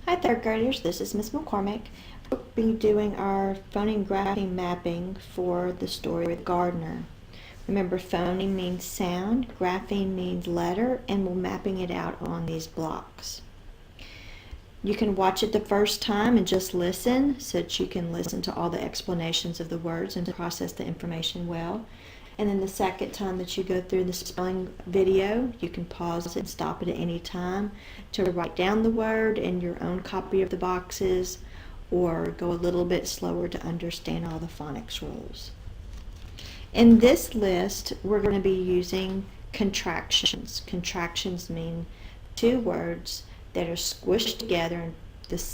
Hi, third graders. This is Miss McCormick. We'll be doing our phoneme grapheme mapping for the story Gardner. Remember, phoneme means sound, grapheme means letter, and we're mapping it out on these blocks. You can watch it the first time and just listen so that you can listen to all the explanations of the words and process the information well. And then the second time that you go through the spelling video, you can pause it and stop it at any time to write down the word in your own copy of the boxes or go a little bit slower to understand all the phonics rules. In this list, we're going to be using contractions. Contractions mean two words that are squished together, and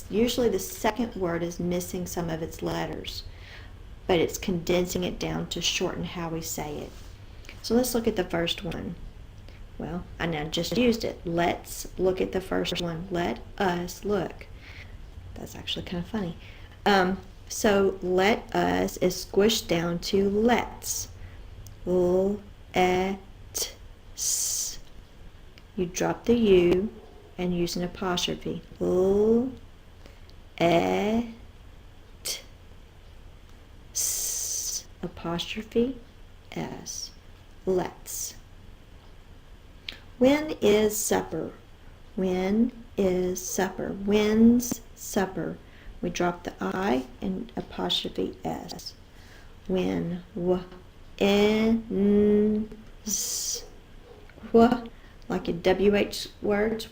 usually the second word is missing some of its letters, but it's condensing it down to shorten how we say it. So let's look at the first one. Well, I now just used it. Let's look at the first one. Let us look. That's actually kind of funny. So let us is squished down to let's. L-et-s. You drop the U and use an apostrophe. L-et-s. Apostrophe S. Let's. When is supper? When is supper? When's supper? We drop the I and apostrophe S. When. N-s. Like a WH words.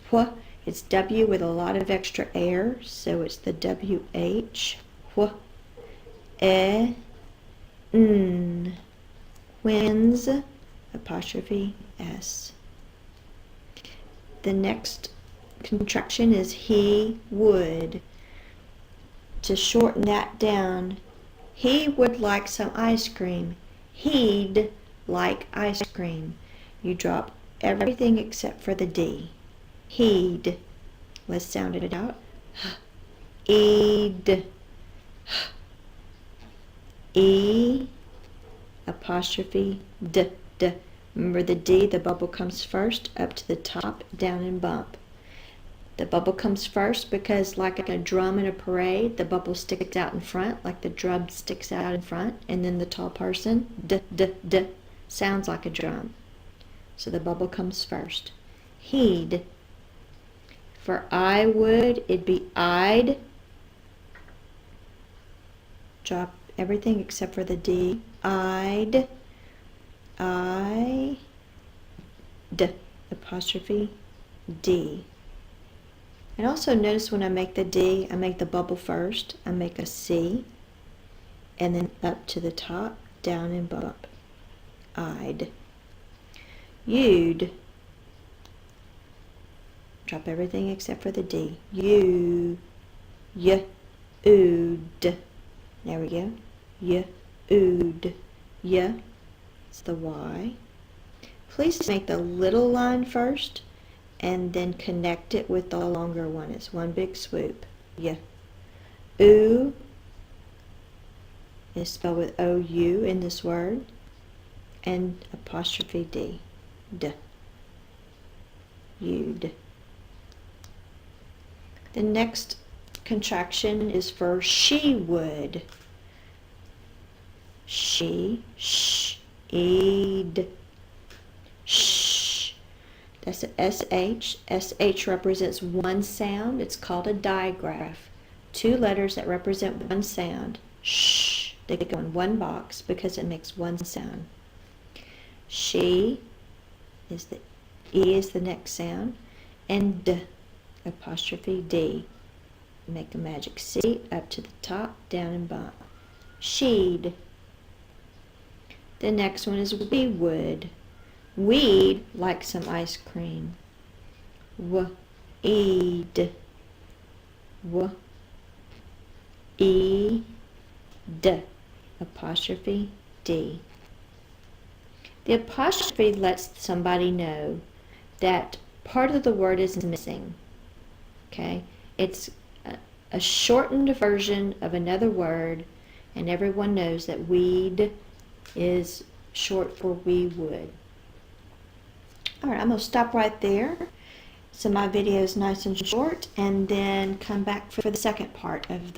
It's W with a lot of extra air, so it's the WH. When's, apostrophe S. The next contraction is he would. To shorten that down, he would like some ice cream. He'd like ice cream. You drop everything except for the D. He'd. Let's sound it out. E'd. E apostrophe D. Remember the D, the bubble comes first, up to the top, down and bump. The bubble comes first because like a drum in a parade, the bubble sticks out in front, like the drum sticks out in front, and then the tall person, D, sounds like a drum. So the bubble comes first. He'd. For I would, it'd be I'd. Drop everything except for the D. I'd. Apostrophe D. And also notice when I make the D, I make the bubble first. I make a C, and then up to the top, down and bump. I'd. You'd. Drop everything except for the D. You. You'd. There we go. You'd. It's the Y. Please make the little line first and then connect it with the longer one. It's one big swoop. Oo is spelled with O-U in this word, and apostrophe D. You'd. The next contraction is for she would. She, she'd, sh. That's a SH. SH represents one sound. It's called a digraph. Two letters that represent one sound. Sh. They go in one box because it makes one sound. She is the E is the next sound, and D, apostrophe D. Make a magic C up to the top, down and bump. She'd. The next one is we would. We'd like some ice cream. We'd. We'd. Apostrophe D. The apostrophe lets somebody know that part of the word is missing. Okay? It's a shortened version of another word, and everyone knows that we'd is short for we would. All right, I'm going to stop right there. So my video is nice and short, and then come back for the second part of the